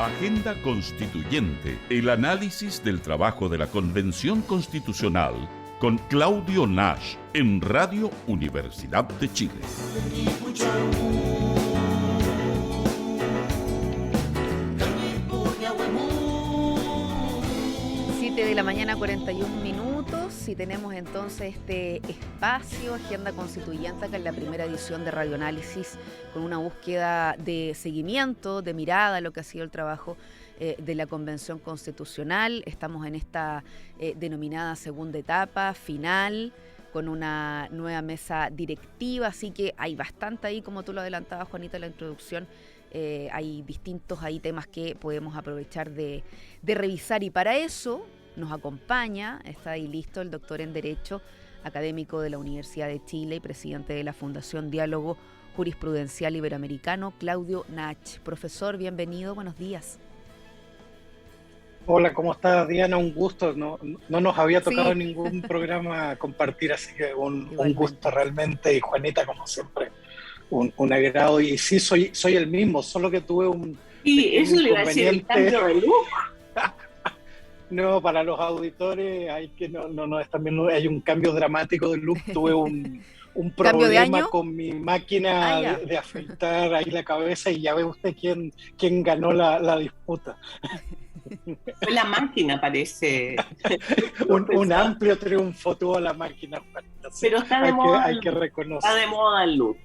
Agenda Constituyente, el análisis del trabajo de la Convención Constitucional con Claudio Nash en Radio Universidad de Chile. 7 de la mañana, 41 minutos, y tenemos entonces este espacio, Agenda Constituyente, que es la primera edición de Radioanálisis, con una búsqueda de seguimiento, de mirada a lo que ha sido el trabajo de la Convención Constitucional. Estamos en esta denominada segunda etapa, final, con una nueva mesa directiva, así que hay bastante ahí, como tú lo adelantabas, Juanita, en la introducción. Hay distintos temas que podemos aprovechar de revisar, y para eso nos acompaña, está ahí listo, el doctor en Derecho, académico de la Universidad de Chile y presidente de la Fundación Diálogo Jurisprudencial Iberoamericano, Claudio Nash. Profesor, bienvenido, buenos días. Hola, ¿cómo estás, Diana? Un gusto. No nos había tocado ningún programa compartir, así que un gusto realmente. Y Juanita, como siempre, un agrado. Y sí, soy el mismo, solo que tuve un eso le iba a decir, el cambio de look. No, para los auditores hay que también hay un cambio dramático de look. Tuve un problema con mi máquina de afeitar ahí la cabeza, y ya ve usted quién ganó la disputa. Fue la máquina, parece. un amplio triunfo tuvo la máquina. Pero está de moda. Hay que reconocer. Está de moda el look.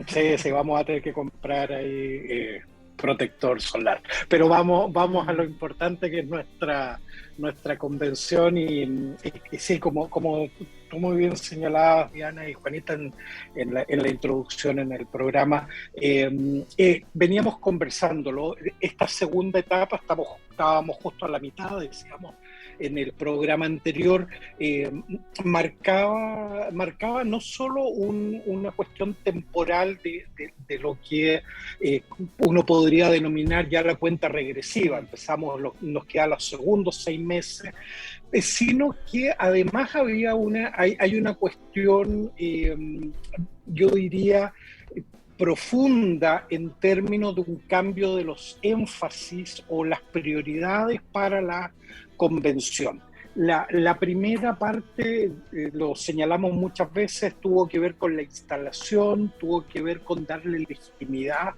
Sí, vamos a tener que comprar ahí protector solar. Pero vamos a lo importante, que es nuestra convención, y sí, como tú muy bien señalabas, Diana y Juanita, en la introducción en el programa, veníamos conversándolo. Esta segunda etapa, estábamos justo a la mitad, decíamos, en el programa anterior, marcaba no solo una cuestión temporal de lo que uno podría denominar ya la cuenta regresiva. Nos quedan los segundos 6 meses, sino que además hay una cuestión, yo diría, profunda en términos de un cambio de los énfasis o las prioridades para la convención. La primera parte, lo señalamos muchas veces, tuvo que ver con la instalación, tuvo que ver con darle legitimidad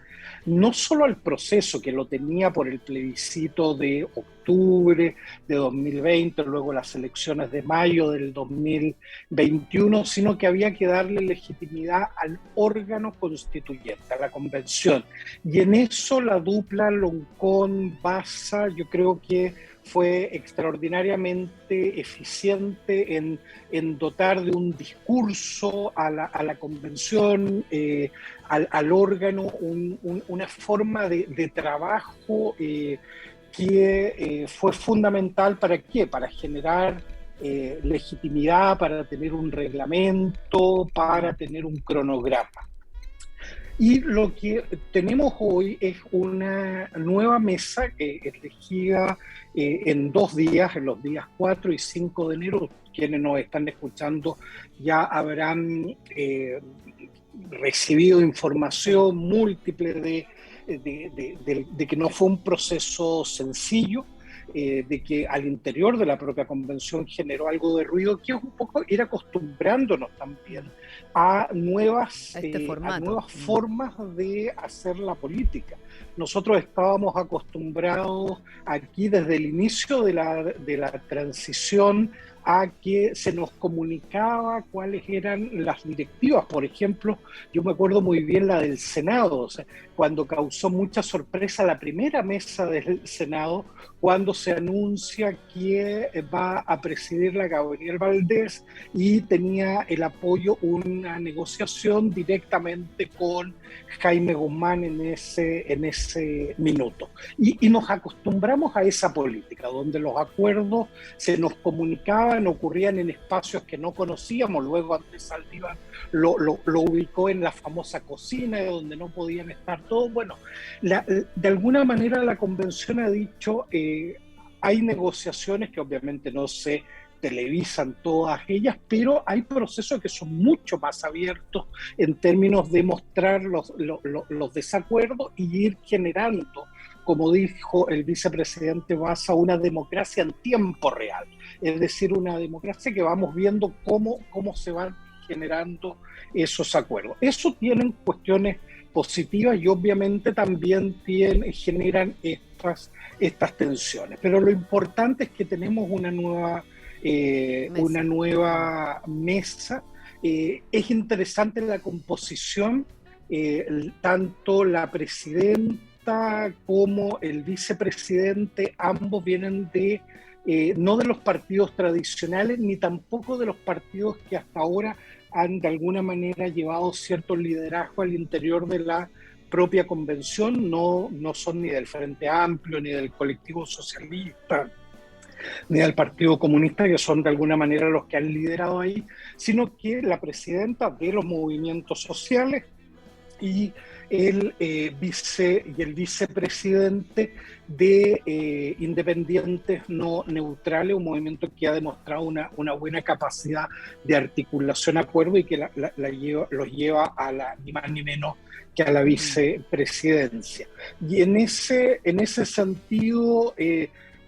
no solo al proceso, que lo tenía por el plebiscito de octubre de 2020, luego las elecciones de mayo del 2021, sino que había que darle legitimidad al órgano constituyente, a la convención. Y en eso la dupla Loncón-Bassa, yo creo que fue extraordinariamente eficiente en dotar de un discurso a la convención, al órgano, una forma de trabajo que fue fundamental. ¿Para qué? Para generar legitimidad, para tener un reglamento, para tener un cronograma. Y lo que tenemos hoy es una nueva mesa elegida en 2 días, en los días 4 y 5 de enero. Quienes nos están escuchando ya habrán recibido información múltiple de que no fue un proceso sencillo, de que al interior de la propia convención generó algo de ruido, que es un poco ir acostumbrándonos también a nuevas formas de hacer la política. Nosotros estábamos acostumbrados aquí desde el inicio de la transición a que se nos comunicaba cuáles eran las directivas. Por ejemplo, yo me acuerdo muy bien la del Senado, o sea, cuando causó mucha sorpresa la primera mesa del Senado, cuando se anuncia que va a presidirla Gabriel Valdés, y tenía el apoyo, una negociación directamente con Jaime Guzmán en ese minuto. Y nos acostumbramos a esa política, donde los acuerdos se nos comunicaban, ocurrían en espacios que no conocíamos. Luego Andrés Saldívar lo ubicó en la famosa cocina, donde no podían estar todos. Bueno, de alguna manera la convención ha dicho, hay negociaciones que obviamente no se televisan todas ellas, pero hay procesos que son mucho más abiertos en términos de mostrar los desacuerdos y ir generando, como dijo el vicepresidente Bassa, una democracia en tiempo real, es decir, una democracia que vamos viendo cómo se van generando esos acuerdos. Eso tienen cuestiones positivas y obviamente también generan estas tensiones, pero lo importante es que tenemos una nueva mesa. Es interesante la composición, tanto la presidenta como el vicepresidente, ambos vienen no de los partidos tradicionales, ni tampoco de los partidos que hasta ahora han de alguna manera llevado cierto liderazgo al interior de la propia convención, no son ni del Frente Amplio, ni del Colectivo Socialista, ni del Partido Comunista, que son de alguna manera los que han liderado ahí, sino que la presidenta de los movimientos sociales y el vicepresidente de Independientes No Neutrales, un movimiento que ha demostrado una buena capacidad de articulación, acuerdo, y que los lleva a ni más ni menos que a la vicepresidencia. Y en ese sentido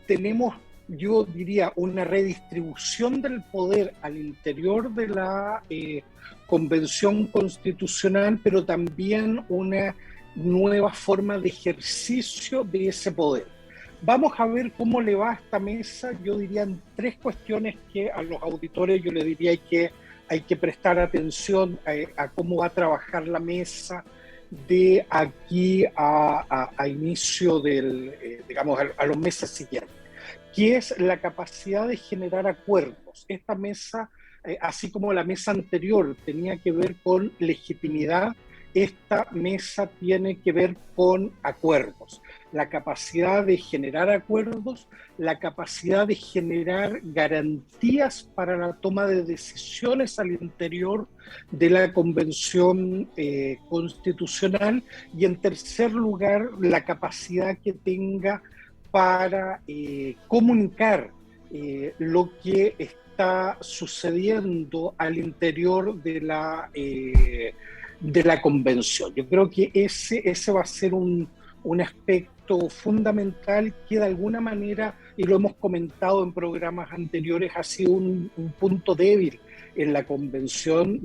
tenemos, yo diría, una redistribución del poder al interior de la Convención Constitucional, pero también una nueva forma de ejercicio de ese poder. Vamos a ver cómo le va a esta mesa. Yo diría en tres cuestiones que a los auditores yo les diría hay que prestar atención a cómo va a trabajar la mesa de aquí a inicio digamos, a los meses siguientes, que es la capacidad de generar acuerdos. Esta mesa, así como la mesa anterior tenía que ver con legitimidad, esta mesa tiene que ver con acuerdos. La capacidad de generar acuerdos, la capacidad de generar garantías para la toma de decisiones al interior de la Convención Constitucional, y en tercer lugar, la capacidad que tenga para comunicar lo que está sucediendo al interior de la convención. Yo creo que ese va a ser un aspecto fundamental que de alguna manera, y lo hemos comentado en programas anteriores, ha sido un punto débil en la convención,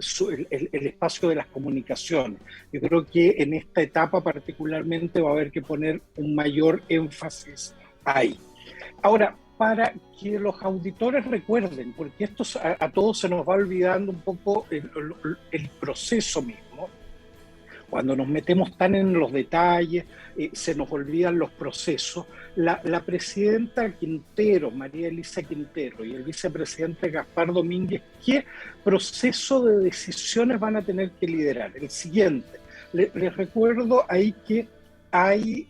el espacio de las comunicaciones. Yo creo que en esta etapa particularmente va a haber que poner un mayor énfasis ahí. Ahora, para que los auditores recuerden, porque esto a todos se nos va olvidando un poco el proceso mismo. Cuando nos metemos tan en los detalles, se nos olvidan los procesos. La presidenta Quintero, María Elisa Quintero, y el vicepresidente Gaspar Domínguez, ¿qué proceso de decisiones van a tener que liderar? El siguiente. Les recuerdo ahí que hay,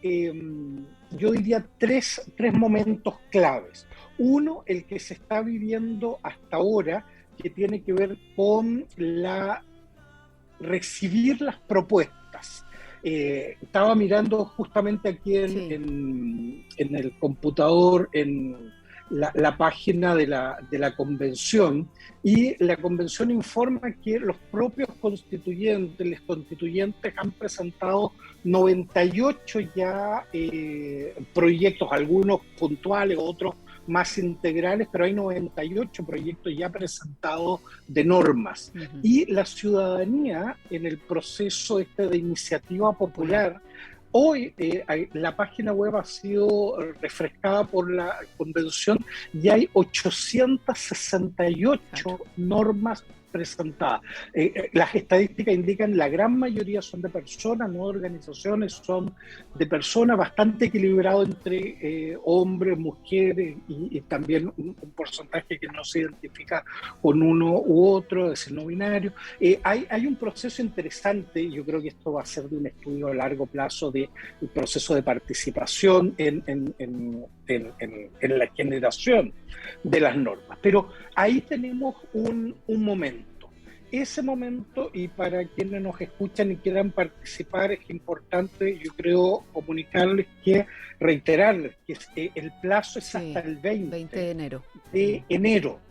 yo diría, tres momentos claves. Uno, el que se está viviendo hasta ahora, que tiene que ver con recibir las propuestas. Estaba mirando justamente aquí en el computador, en la página de la convención, y la convención informa que los propios constituyentes han presentado 98 ya proyectos, algunos puntuales, otros más integrales, pero hay 98 proyectos ya presentados de normas. Uh-huh. Y la ciudadanía, en el proceso de iniciativa popular, hoy la página web ha sido refrescada por la convención y hay 868 normas presentadas. Las estadísticas indican la gran mayoría son de personas, no de organizaciones, son de personas, bastante equilibrado entre hombres, mujeres y también un porcentaje que no se identifica con uno u otro, es decir, no binario. Hay un proceso interesante, yo creo que esto va a ser de un estudio a largo plazo del proceso de participación en la generación de las normas. Pero ahí tenemos un momento. Ese momento, y para quienes nos escuchan y quieran participar, es importante, yo creo, reiterarles que el plazo es hasta el 20 de enero. De enero.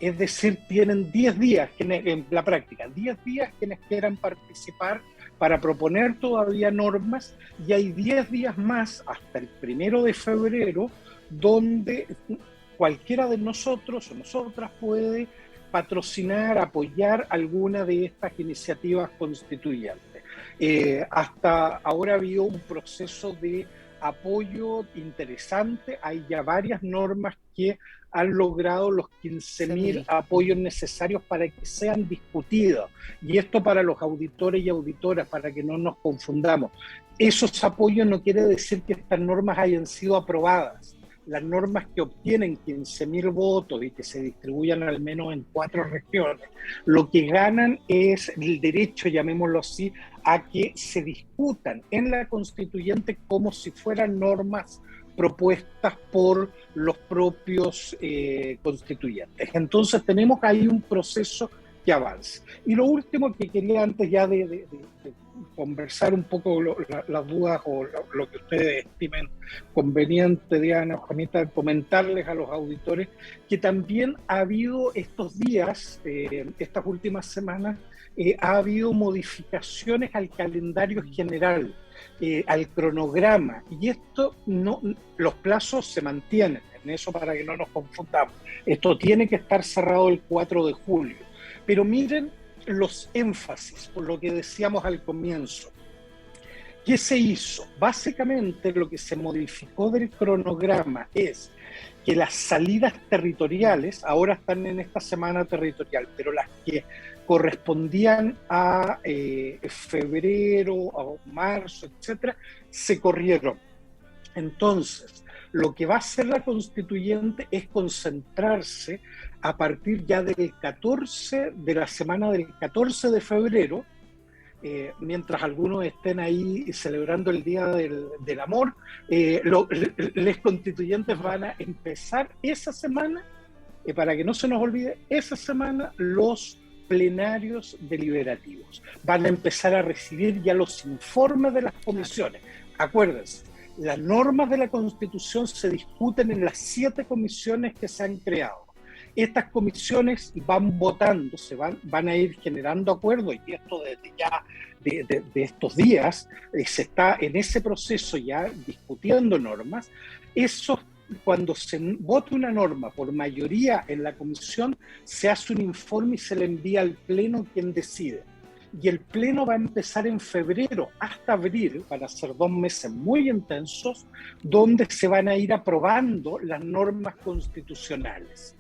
Es decir, tienen 10 días, en la práctica, 10 días quienes quieran participar para proponer todavía normas, y hay 10 días más hasta el 1 de febrero donde cualquiera de nosotros o nosotras puede patrocinar, apoyar alguna de estas iniciativas constituyentes. Hasta ahora ha habido un proceso de apoyo interesante, hay ya varias normas que han logrado los 15.000 apoyos necesarios para que sean discutidos. Y esto para los auditores y auditoras, para que no nos confundamos. Esos apoyos no quiere decir que estas normas hayan sido aprobadas. Las normas que obtienen 15.000 votos y que se distribuyan al menos en 4 regiones, lo que ganan es el derecho, llamémoslo así, a que se discutan en la constituyente como si fueran normas propuestas por los propios constituyentes. Entonces tenemos ahí un proceso que avanza. Y lo último que quería, antes ya de conversar un poco las dudas o lo que ustedes estimen conveniente, Diana, Juanita, comentarles a los auditores que también ha habido estos días, estas últimas semanas, ha habido modificaciones al calendario general, al cronograma, y esto no, los plazos se mantienen, en eso para que no nos confundamos. Esto tiene que estar cerrado el 4 de julio. Pero miren los énfasis, por lo que decíamos al comienzo. ¿Qué se hizo? Básicamente lo que se modificó del cronograma es que las salidas territoriales, ahora están en esta semana territorial, pero las que correspondían a febrero, a marzo, etcétera, se corrieron. Entonces, lo que va a hacer la constituyente es concentrarse a partir ya del 14, de la semana del 14 de febrero, mientras algunos estén ahí celebrando el Día del Amor, los constituyentes van a empezar esa semana, para que no se nos olvide, esa semana los plenarios deliberativos. Van a empezar a recibir ya los informes de las comisiones. Acuérdense, las normas de la Constitución se discuten en las 7 comisiones que se han creado. Estas comisiones van votando, van a ir generando acuerdos, y esto desde ya de estos días se está en ese proceso ya discutiendo normas. Cuando se vote una norma por mayoría en la comisión, se hace un informe y se le envía al Pleno, quien decide. Y el Pleno va a empezar en febrero hasta abril, van a ser 2 meses muy intensos, donde se van a ir aprobando las normas constitucionales.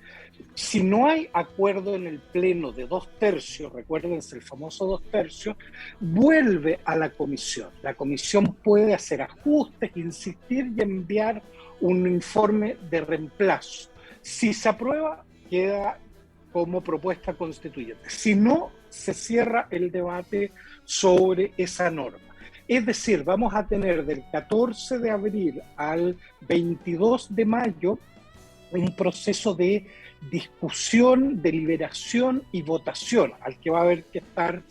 Si no hay acuerdo en el Pleno de 2/3, recuérdense el famoso 2/3, vuelve a la comisión. La comisión puede hacer ajustes, insistir y enviar un informe de reemplazo. Si se aprueba, queda como propuesta constituyente. Si no, se cierra el debate sobre esa norma. Es decir, vamos a tener del 14 de abril al 22 de mayo un proceso de discusión, deliberación y votación, al que va a haber que estar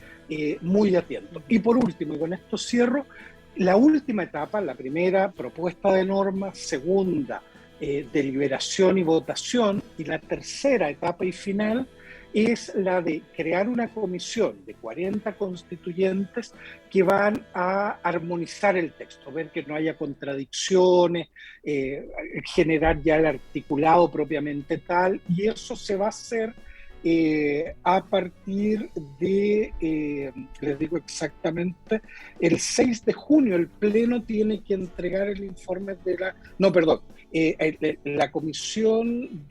muy atento. Y por último, y con esto cierro, la última etapa, la primera, propuesta de norma, segunda, deliberación y votación, y la tercera etapa y final es la de crear una comisión de 40 constituyentes que van a armonizar el texto, ver que no haya contradicciones, generar ya el articulado propiamente tal, y eso se va a hacer a partir de, les digo exactamente, el 6 de junio el Pleno tiene que entregar el informe de la comisión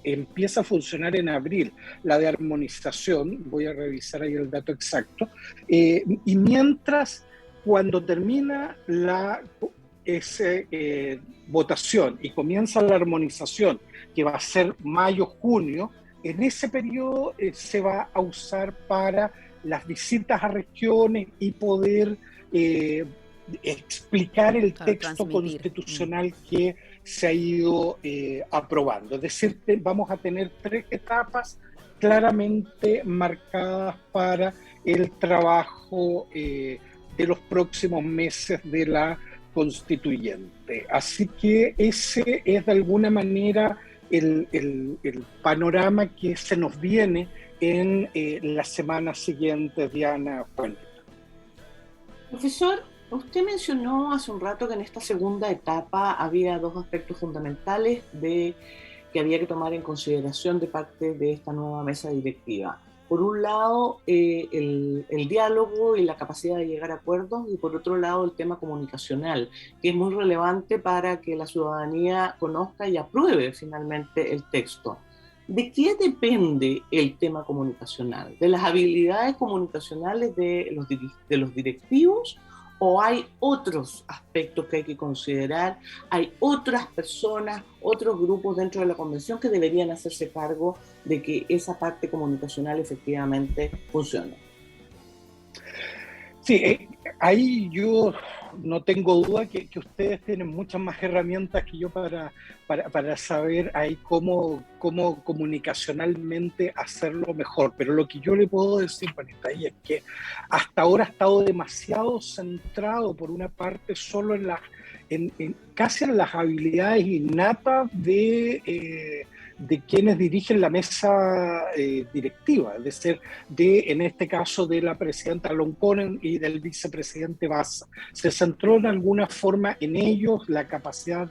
empieza a funcionar en abril, la de armonización, voy a revisar ahí el dato exacto, y mientras, cuando termina votación y comienza la armonización, que va a ser mayo-junio, en ese periodo se va a usar para las visitas a regiones y poder explicar el texto constitucional que se ha ido aprobando. Es decir, vamos a tener 3 etapas claramente marcadas para el trabajo de los próximos meses de la constituyente. Así que ese es de alguna manera el panorama que se nos viene en las semanas siguientes, Diana Fuentes. Profesor, usted mencionó hace un rato que en esta segunda etapa había dos aspectos fundamentales que había que tomar en consideración de parte de esta nueva mesa directiva. Por un lado, el diálogo y la capacidad de llegar a acuerdos, y por otro lado, el tema comunicacional, que es muy relevante para que la ciudadanía conozca y apruebe finalmente el texto. ¿De qué depende el tema comunicacional? ¿De las habilidades comunicacionales de los directivos? ¿O hay otros aspectos que hay que considerar? ¿Hay otras personas, otros grupos dentro de la convención que deberían hacerse cargo de que esa parte comunicacional efectivamente funcione? Sí, ahí yo no tengo duda que ustedes tienen muchas más herramientas que yo para saber ahí cómo comunicacionalmente hacerlo mejor. Pero lo que yo le puedo decir, Juanita, es que hasta ahora ha estado demasiado centrado, por una parte, solo casi en las habilidades innatas de quienes dirigen la mesa directiva, es decir, en este caso de la presidenta Lonconen y del vicepresidente Bassa. Se centró en alguna forma en ellos la capacidad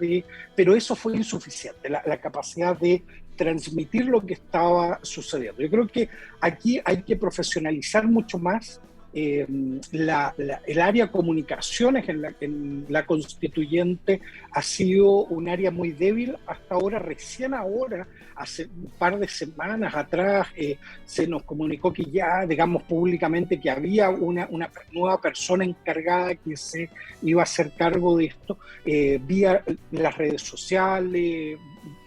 pero eso fue insuficiente, la capacidad de transmitir lo que estaba sucediendo. Yo creo que aquí hay que profesionalizar mucho más el área comunicaciones en la constituyente. Ha sido un área muy débil hasta ahora. Recién ahora, hace un par de semanas atrás, se nos comunicó que ya, digamos públicamente, que había una nueva persona encargada que se iba a hacer cargo de esto, vía las redes sociales,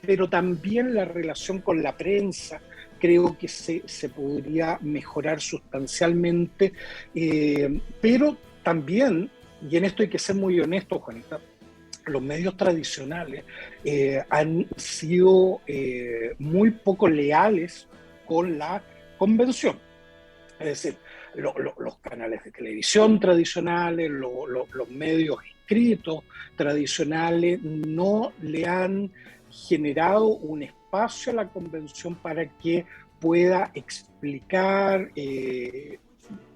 pero también la relación con la prensa. Creo que se podría mejorar sustancialmente, pero también, y en esto hay que ser muy honestos, Juanita, los medios tradicionales han sido muy poco leales con la convención. Es decir, los canales de televisión tradicionales, los medios escritos tradicionales no le han generado un espacio a la convención para que pueda explicar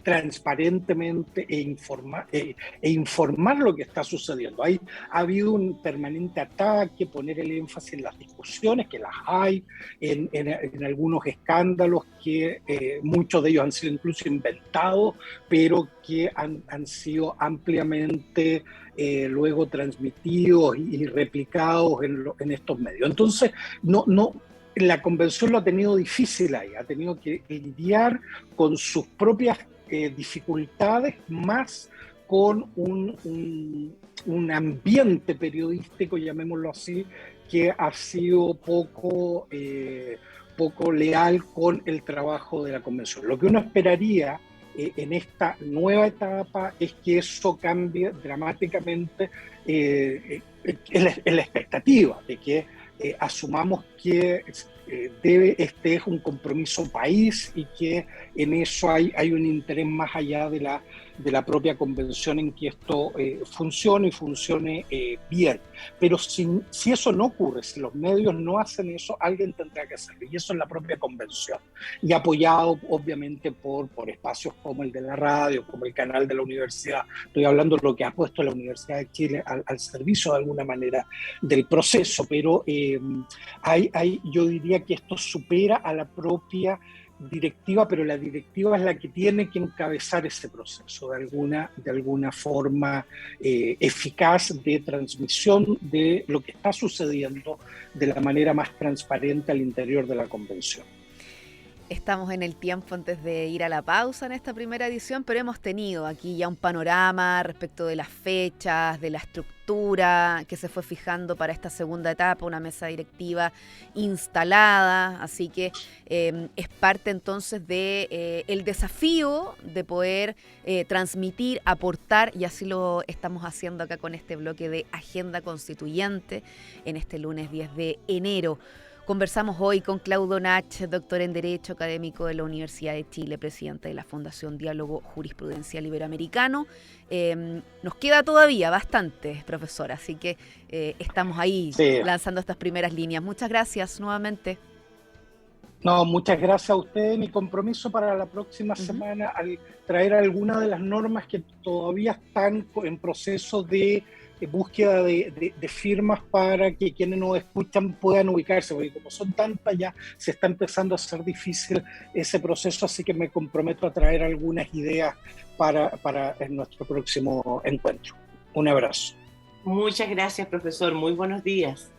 transparentemente e informar lo que está sucediendo. Ha habido un permanente ataque, poner el énfasis en las discusiones, que las hay, en algunos escándalos que muchos de ellos han sido incluso inventados, pero que han sido ampliamente luego transmitidos y replicados en estos medios. Entonces, la convención lo ha tenido difícil ahí, ha tenido que lidiar con sus propias dificultades, más con un ambiente periodístico, llamémoslo así, que ha sido poco leal con el trabajo de la convención. Lo que uno esperaría en esta nueva etapa es que eso cambie dramáticamente en la expectativa de que asumamos que este es un compromiso país y que en eso hay un interés más allá de la propia convención en que esto funcione y funcione bien. Pero si eso no ocurre, si los medios no hacen eso, alguien tendrá que hacerlo, y eso es la propia convención, y apoyado obviamente por espacios como el de la radio, como el canal de la universidad. Estoy hablando de lo que ha puesto la Universidad de Chile al servicio de alguna manera del proceso, pero yo diría que esto supera a la propia directiva, pero la directiva es la que tiene que encabezar ese proceso de alguna forma eficaz de transmisión de lo que está sucediendo de la manera más transparente al interior de la convención. Estamos en el tiempo antes de ir a la pausa en esta primera edición, pero hemos tenido aquí ya un panorama respecto de las fechas, de la estructura que se fue fijando para esta segunda etapa, una mesa directiva instalada, así que es parte entonces de el desafío de poder transmitir, aportar, y así lo estamos haciendo acá con este bloque de Agenda Constituyente en este lunes 10 de enero. Conversamos hoy con Claudio Nach, doctor en Derecho, académico de la Universidad de Chile, presidente de la Fundación Diálogo Jurisprudencial Iberoamericano. Nos queda todavía bastante, profesor, así que estamos ahí lanzando estas primeras líneas. Muchas gracias nuevamente. No, muchas gracias a usted. Mi compromiso para la próxima semana al traer algunas de las normas que todavía están en proceso de búsqueda de firmas para que quienes nos escuchan puedan ubicarse, porque como son tantas ya se está empezando a hacer difícil ese proceso, así que me comprometo a traer algunas ideas para nuestro próximo encuentro. Un abrazo. Muchas gracias, profesor. Muy buenos días.